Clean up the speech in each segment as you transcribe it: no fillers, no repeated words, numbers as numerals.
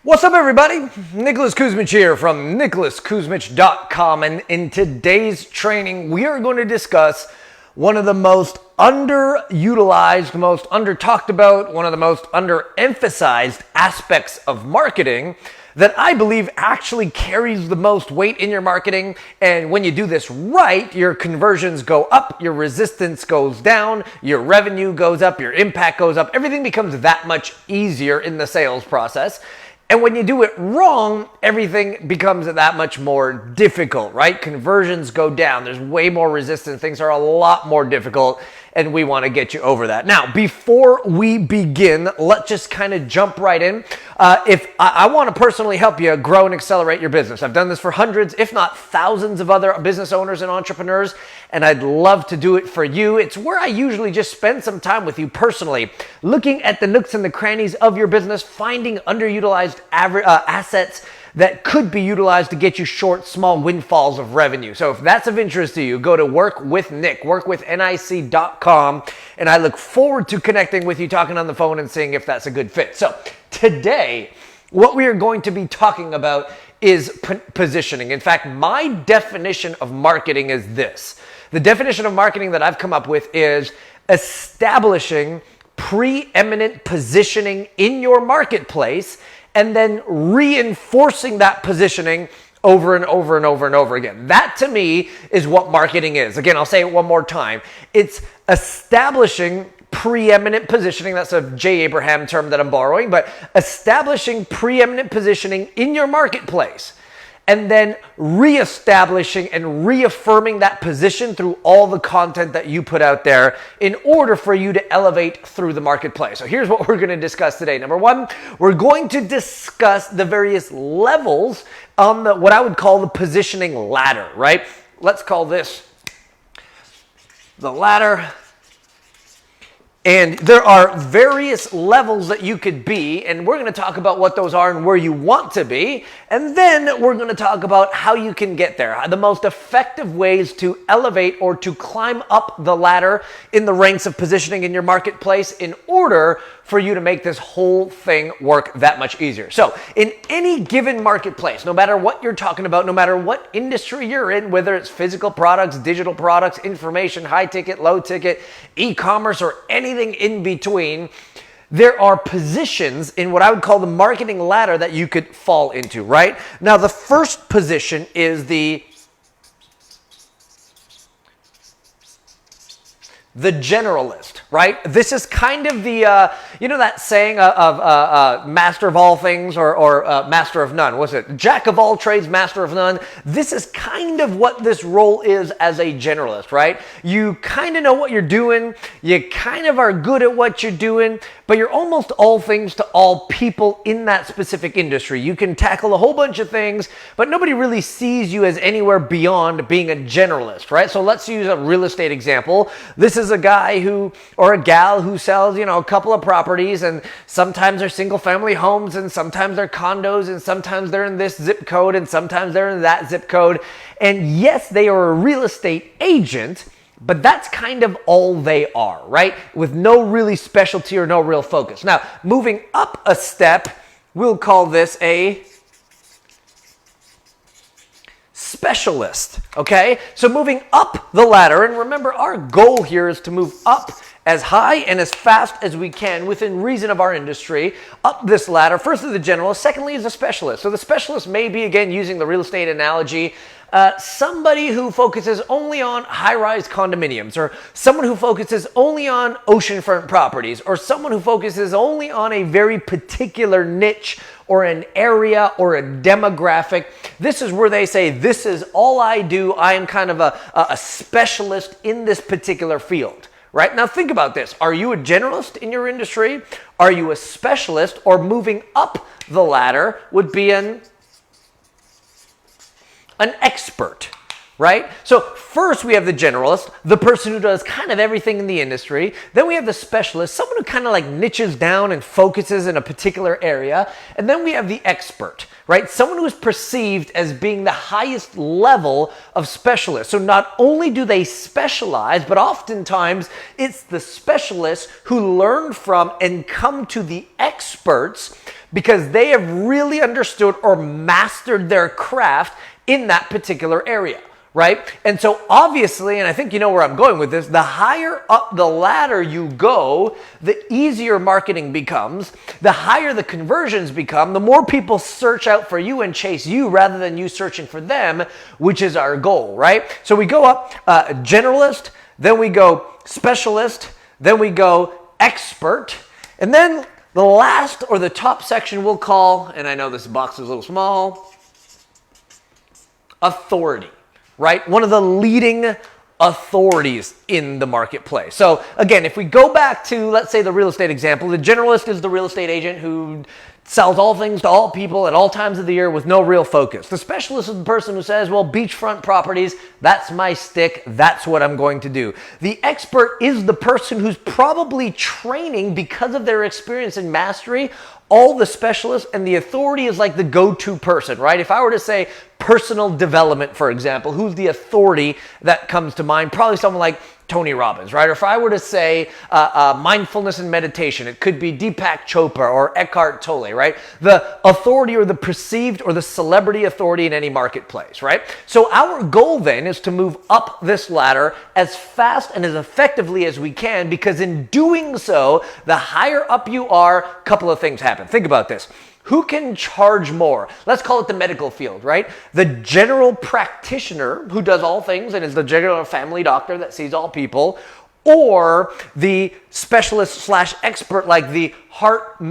What's up, everybody? Nicholas Kuzmich here from nicholaskuzmich.com, and in today's training, we are going to discuss one of the most underutilized, most under-talked about, one of the most under-emphasized aspects of marketing that I believe actually carries the most weight in your marketing. And when you do this right, your conversions go up, your resistance goes down, your revenue goes up, your impact goes up. Everything becomes that much easier in the sales process. And when you do it wrong, everything becomes that much more difficult, right? Conversions go down. There's way more resistance. Things are a lot more difficult, and we want to get you over that. Now, before we begin, let's just kind of jump right in. If I want to personally help you grow and accelerate your business. I've done this for hundreds, if not thousands of other business owners and entrepreneurs, and I'd love to do it for you. It's where I usually just spend some time with you personally, looking at the nooks and the crannies of your business, finding underutilized assets that could be utilized to get you short, small windfalls of revenue. So if that's of interest to you, go to workwithnick.com, and I look forward to connecting with you, talking on the phone, and seeing if that's a good fit. So today, what we are going to be talking about is positioning. In fact, my definition of marketing is this. The definition of marketing that I've come up with is establishing preeminent positioning in your marketplace and then reinforcing that positioning over and over and over and over again. That to me is what marketing is. Again, I'll say it one more time. It's establishing preeminent positioning. That's a J. Abraham term that I'm borrowing, but establishing preeminent positioning in your marketplace and then reestablishing and reaffirming that position through all the content that you put out there in order for you to elevate through the marketplace. So here's what we're going to discuss today. Number one, we're going to discuss the various levels on what I would call the positioning ladder, right? Let's call this the ladder. And there are various levels that you could be, and we're going to talk about what those are and where you want to be. And then we're going to talk about how you can get there, the most effective ways to elevate or to climb up the ladder in the ranks of positioning in your marketplace in order for you to make this whole thing work that much easier. So in any given marketplace, no matter what you're talking about, no matter what industry you're in, whether it's physical products, digital products, information, high ticket, low ticket, e-commerce, or anything in between, there are positions in what I would call the marketing ladder that you could fall into, right? Now, the first position is the generalist, right? This is kind of the, you know that saying of master of all things or master of none. What's it? Jack of all trades, master of none. This is kind of what this role is as a generalist, right? You kind of know what you're doing. You kind of are good at what you're doing, but you're almost all things to all people in that specific industry. You can tackle a whole bunch of things, but nobody really sees you as anywhere beyond being a generalist, right? So let's use a real estate example. This is a guy who, or a gal who sells, a couple of properties, and sometimes they're single family homes, and sometimes they're condos, and sometimes they're in this zip code, and sometimes they're in that zip code. And yes, they are a real estate agent, but that's kind of all they are, right? With no really specialty or no real focus. Now, moving up a step, we'll call this a specialist, okay? So moving up the ladder, and remember, our goal here is to move up as high and as fast as we can within reason of our industry, up this ladder. First is the generalist, secondly is the specialist. So the specialist may be, again, using the real estate analogy, somebody who focuses only on high-rise condominiums, or someone who focuses only on oceanfront properties, or someone who focuses only on a very particular niche or an area or a demographic. This is where they say, this is all I do. I am kind of a specialist in this particular field, right? Now think about this. Are you a generalist in your industry? Are you a specialist? Or moving up the ladder would be an expert, right? So first we have the generalist, the person who does kind of everything in the industry. Then we have the specialist, someone who kind of like niches down and focuses in a particular area. And then we have the expert, right? Someone who is perceived as being the highest level of specialist. So not only do they specialize, but oftentimes it's the specialists who learn from and come to the experts because they have really understood or mastered their craft in that particular area. Right? And so obviously, and I think you know where I'm going with this, the higher up the ladder you go, the easier marketing becomes, the higher the conversions become, the more people search out for you and chase you rather than you searching for them, which is our goal, right? So we go up generalist, then we go specialist, then we go expert, and then the last or the top section we'll call, and I know this box is a little small, authority. Right? One of the leading authorities in the marketplace. So again, if we go back to, let's say, the real estate example, the generalist is the real estate agent who sells all things to all people at all times of the year with no real focus. The specialist is the person who says, well, beachfront properties, that's my stick, that's what I'm going to do. The expert is the person who's probably training, because of their experience and mastery, all the specialists, and the authority is like the go-to person, right? If I were to say personal development, for example, who's the authority that comes to mind? Probably someone like Tony Robbins, right? Or if I were to say mindfulness and meditation, it could be Deepak Chopra or Eckhart Tolle, right? The authority or the perceived or the celebrity authority in any marketplace, right? So our goal then is to move up this ladder as fast and as effectively as we can, because in doing so, the higher up you are, a couple of things happen. Think about this. Who can charge more? Let's call it the medical field, right? The general practitioner who does all things and is the general family doctor that sees all people, or the specialist / expert like the heart, the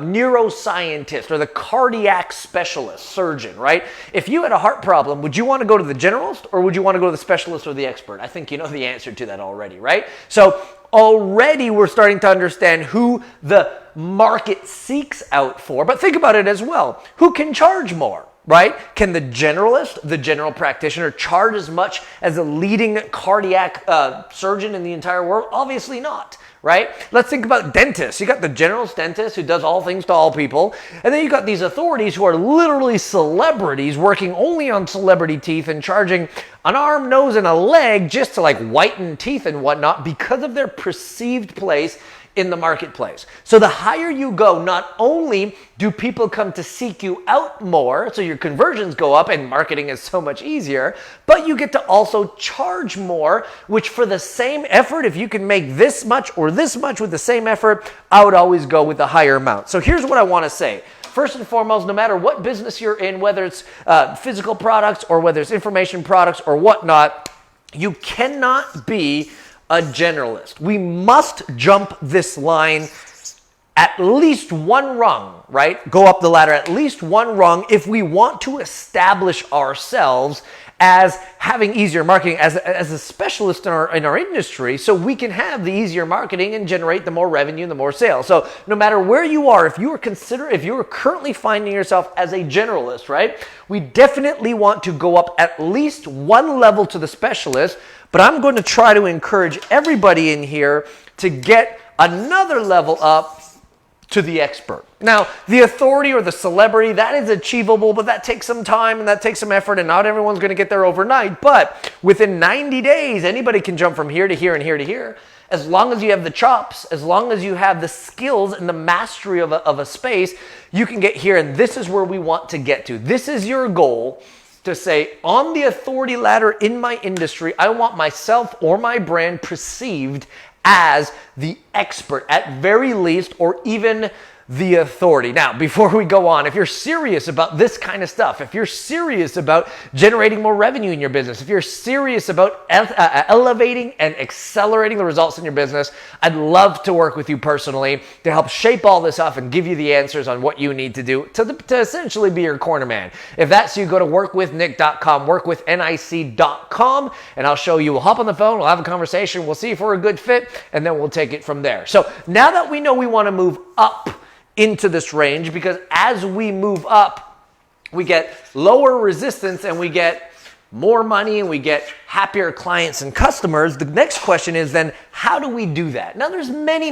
neuroscientist or the cardiac specialist, surgeon, right? If you had a heart problem, would you want to go to the generalist or would you want to go to the specialist or the expert? I think you know the answer to that already, right? So already we're starting to understand who the market seeks out for, but think about it as well. Who can charge more, right? Can the generalist, the general practitioner, charge as much as a leading cardiac surgeon in the entire world? Obviously not, right? Let's think about dentists. You got the generalist dentist who does all things to all people, and then you got these authorities who are literally celebrities working only on celebrity teeth and charging an arm, nose, and a leg just to like whiten teeth and whatnot because of their perceived place in the marketplace. So the higher you go, not only do people come to seek you out more, so your conversions go up and marketing is so much easier, but you get to also charge more, which for the same effort, if you can make this much or this much with the same effort, I would always go with the higher amount. So here's what I want to say. First and foremost, no matter what business you're in, whether it's physical products or whether it's information products or whatnot, you cannot be a generalist. We must jump this line at least one rung, right? Go up the ladder at least one rung if we want to establish ourselves as having easier marketing, as a specialist in our industry, so we can have the easier marketing and generate the more revenue and the more sales. So no matter where you are, if you are currently finding yourself as a generalist, right? We definitely want to go up at least one level to the specialist, but I'm going to try to encourage everybody in here to get another level up to the expert. Now, the authority or the celebrity, that is achievable, but that takes some time and that takes some effort, and not everyone's going to get there overnight. But within 90 days, anybody can jump from here to here and here to here. As long as you have the chops, as long as you have the skills and the mastery of a space, you can get here, and this is where we want to get to. This is your goal, to say, on the authority ladder in my industry, I want myself or my brand perceived as the expert at very least, or even the authority. Now, before we go on, if you're serious about this kind of stuff, if you're serious about generating more revenue in your business, if you're serious about elevating and accelerating the results in your business, I'd love to work with you personally to help shape all this up and give you the answers on what you need to do to essentially be your corner man. If that's you, go to workwithnick.com, workwithnic.com, and I'll show you. We'll hop on the phone, we'll have a conversation, we'll see if we're a good fit, and then we'll take it from there. So now that we know we want to move up into this range, because as we move up, we get lower resistance and we get more money and we get happier clients and customers. The next question is then, how do we do that? Now, there's many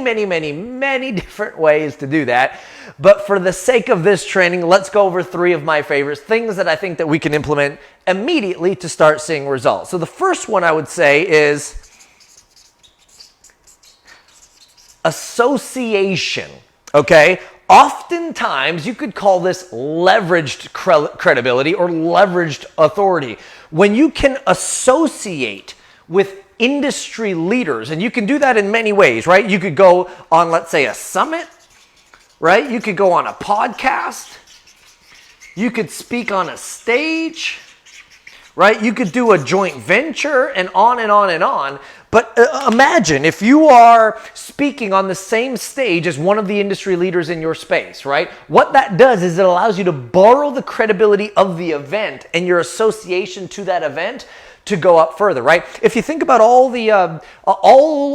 different ways to do that, but for the sake of this training, let's go over 3 of my favorites, things that I think that we can implement immediately to start seeing results. So the first one I would say is association. Okay, oftentimes you could call this leveraged credibility or leveraged authority. When you can associate with industry leaders, and you can do that in many ways, right? You could go on, let's say, a summit, right? You could go on a podcast. You could speak on a stage, right? You could do a joint venture and on and on and on. But imagine if you are speaking on the same stage as one of the industry leaders in your space, right? What that does is it allows you to borrow the credibility of the event and your association to that event to go up further, right? If you think about all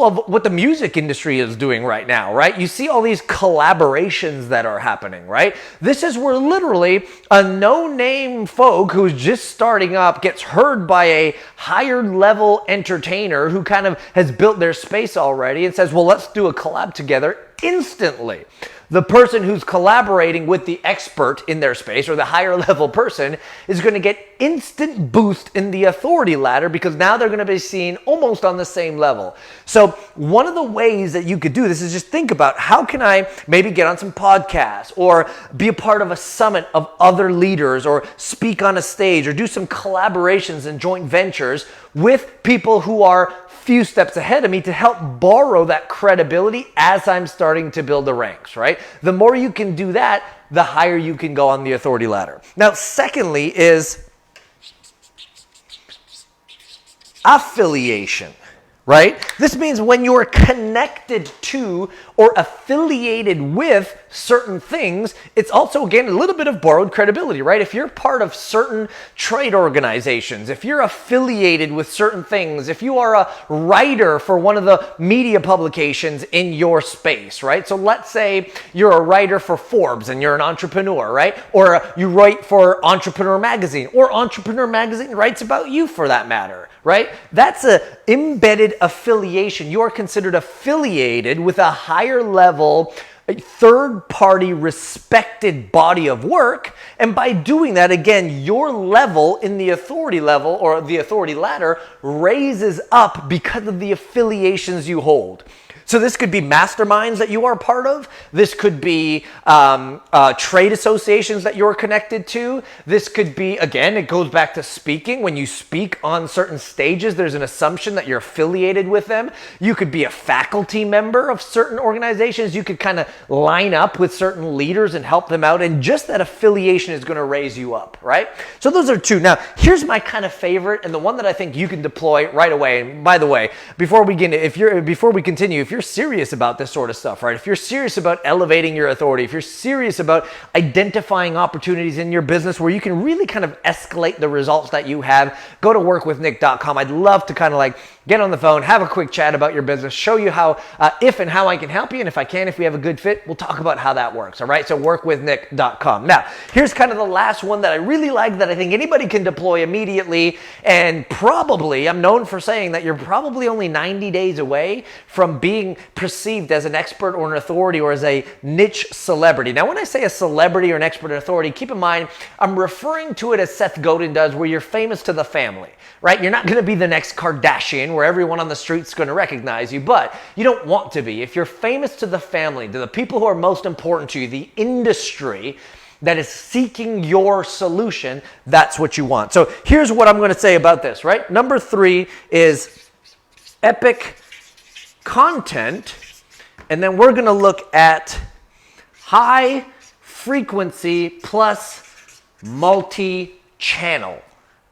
of what the music industry is doing right now, right? You see all these collaborations that are happening, right? This is where literally a no-name folk who's just starting up gets heard by a higher level entertainer who kind of has built their space already and says, well, let's do a collab together instantly. The person who's collaborating with the expert in their space or the higher level person is going to get instant boost in the authority ladder because now they're going to be seen almost on the same level. So one of the ways that you could do this is just think about how can I maybe get on some podcasts or be a part of a summit of other leaders or speak on a stage or do some collaborations and joint ventures with people who are few steps ahead of me to help borrow that credibility as I'm starting to build the ranks, right? The more you can do that, the higher you can go on the authority ladder. Now, secondly is affiliation, right? This means when you're connected to or affiliated with certain things, it's also, again, a little bit of borrowed credibility, right? If you're part of certain trade organizations, if you're affiliated with certain things, if you are a writer for one of the media publications in your space, right? So let's say you're a writer for Forbes and you're an entrepreneur, right? Or you write for Entrepreneur Magazine, or Entrepreneur Magazine writes about you for that matter, right? That's an embedded affiliation. You are considered affiliated with a higher level, a third-party respected body of work. And by doing that, again, your level in the authority level or the authority ladder raises up because of the affiliations you hold. So this could be masterminds that you are part of. This could be trade associations that you're connected to. This could be, again, it goes back to speaking. When you speak on certain stages, there's an assumption that you're affiliated with them. You could be a faculty member of certain organizations. You could kind of line up with certain leaders and help them out. And just that affiliation is going to raise you up, right? So those are two. Now, here's my kind of favorite and the one that I think you can deploy right away. And by the way, before we continue, if you're serious about this sort of stuff, right? If you're serious about elevating your authority, if you're serious about identifying opportunities in your business where you can really kind of escalate the results that you have, go to workwithnick.com. I'd love to kind of like get on the phone, have a quick chat about your business, show you how, if and how I can help you. And if I can, if we have a good fit, we'll talk about how that works. All right. So workwithnick.com. Now, here's kind of the last one that I really like that I think anybody can deploy immediately. And probably, I'm known for saying that you're probably only 90 days away from being perceived as an expert or an authority or as a niche celebrity. Now, when I say a celebrity or an expert or authority, keep in mind, I'm referring to it as Seth Godin does, where you're famous to the family, right? You're not going to be the next Kardashian where everyone on the street's going to recognize you, but you don't want to be. If you're famous to the family, to the people who are most important to you, the industry that is seeking your solution, that's what you want. So here's what I'm going to say about this, right? Number 3 is epic content, and then we're going to look at high frequency plus multi-channel.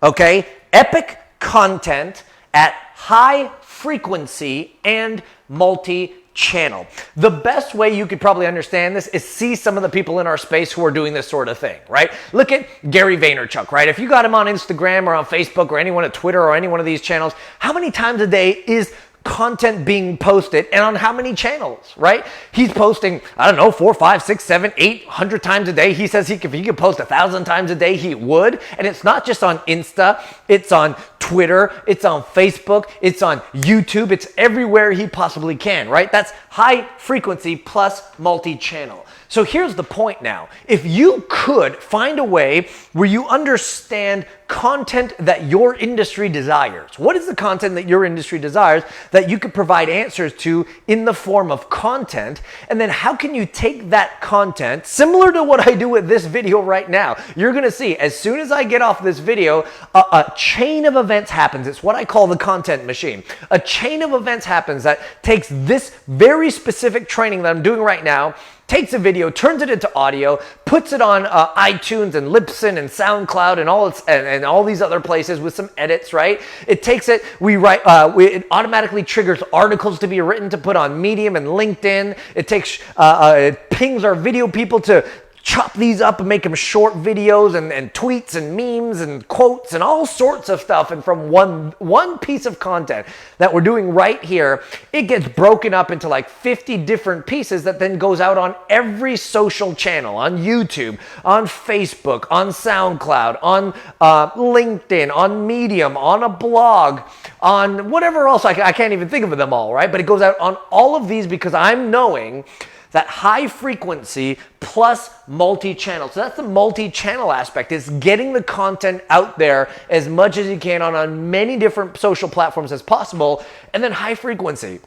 Okay? Epic content at high frequency and multi-channel. The best way you could probably understand this is see some of the people in our space who are doing this sort of thing, right? Look at Gary Vaynerchuk, right? If you got him on Instagram or on Facebook or anyone at Twitter or any one of these channels, how many times a day is content being posted and on how many channels, right? He's posting, I don't know, 4, 5, 6, 7, 800 times a day. He says if he could post 1,000 times a day, he would. And it's not just on Insta, it's on Twitter, it's on Facebook, it's on YouTube, it's everywhere he possibly can, right? That's high frequency plus multi-channel. So here's the point now. If you could find a way where you understand content that your industry desires, what is the content that your industry desires that you could provide answers to in the form of content? And then how can you take that content, similar to what I do with this video right now? You're going to see as soon as I get off this video, a chain of events happens. It's what I call the content machine. A chain of events happens that takes this very specific training that I'm doing right now, takes a video, turns it into audio, puts it on iTunes and Libsyn and SoundCloud and all these other places with some edits, right? It takes it, it automatically triggers articles to be written to put on Medium and LinkedIn. It takes, it pings our video people to chop these up and make them short videos and tweets and memes and quotes and all sorts of stuff. And from one piece of content that we're doing right here, it gets broken up into like 50 different pieces that then goes out on every social channel, on YouTube, on Facebook, on SoundCloud, on LinkedIn, on Medium, on a blog, on whatever else. I can't even think of them all, right? But it goes out on all of these because I'm knowing that high frequency plus multi-channel. So that's the multi-channel aspect, is getting the content out there as much as you can on many different social platforms as possible. And then high frequency.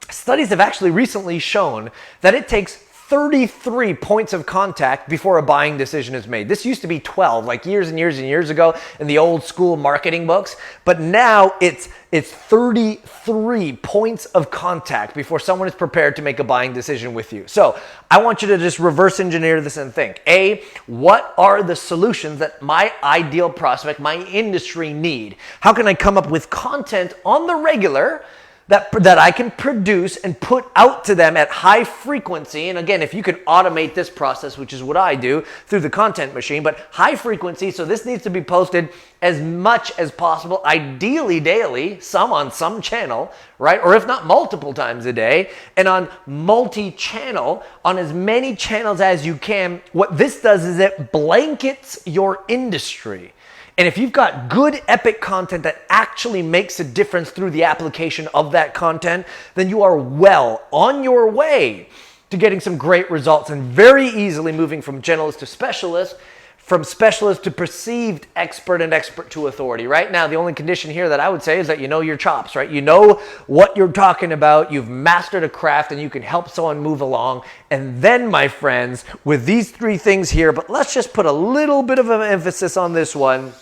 Studies have actually recently shown that it takes 33 points of contact before a buying decision is made. This used to be 12, like years and years and years ago in the old school marketing books. But now it's 33 points of contact before someone is prepared to make a buying decision with you. So I want you to just reverse engineer this and think, A, what are the solutions that my ideal prospect, my industry need? How can I come up with content on the regular that I can produce and put out to them at high frequency? And again, if you could automate this process, which is what I do through the content machine, but high frequency, so this needs to be posted as much as possible, ideally daily, some on some channel, right? Or if not multiple times a day, and on multi-channel, on as many channels as you can. What this does is it blankets your industry. And if you've got good epic content that actually makes a difference through the application of that content, then you are well on your way to getting some great results and very easily moving from generalist to specialist, from specialist to perceived expert, and expert to authority. Right now, the only condition here that I would say is that you know your chops, right? You know what you're talking about, you've mastered a craft, and you can help someone move along. And then, my friends, with these three things here, but let's just put a little bit of an emphasis on this one.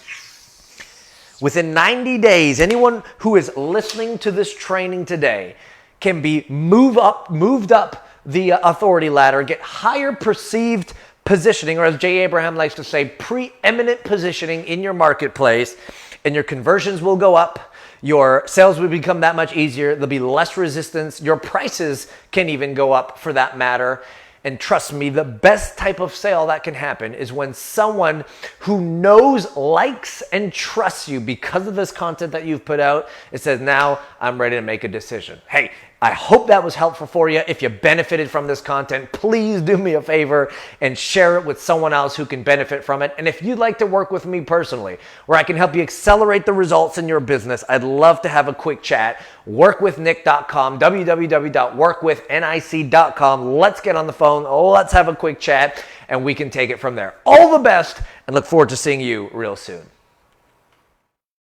Within 90 days, anyone who is listening to this training today can be moved up the authority ladder, get higher perceived positioning, or as Jay Abraham likes to say, preeminent positioning in your marketplace, and your conversions will go up. Your sales will become that much easier. There'll be less resistance. Your prices can even go up for that matter. And trust me, the best type of sale that can happen is when someone who knows, likes, and trusts you because of this content that you've put out, it says, now I'm ready to make a decision. Hey, I hope that was helpful for you. If you benefited from this content, please do me a favor and share it with someone else who can benefit from it. And if you'd like to work with me personally, where I can help you accelerate the results in your business, I'd love to have a quick chat. Workwithnick.com, www.workwithnic.com. Let's get on the phone. Let's have a quick chat, and we can take it from there. All the best, and look forward to seeing you real soon.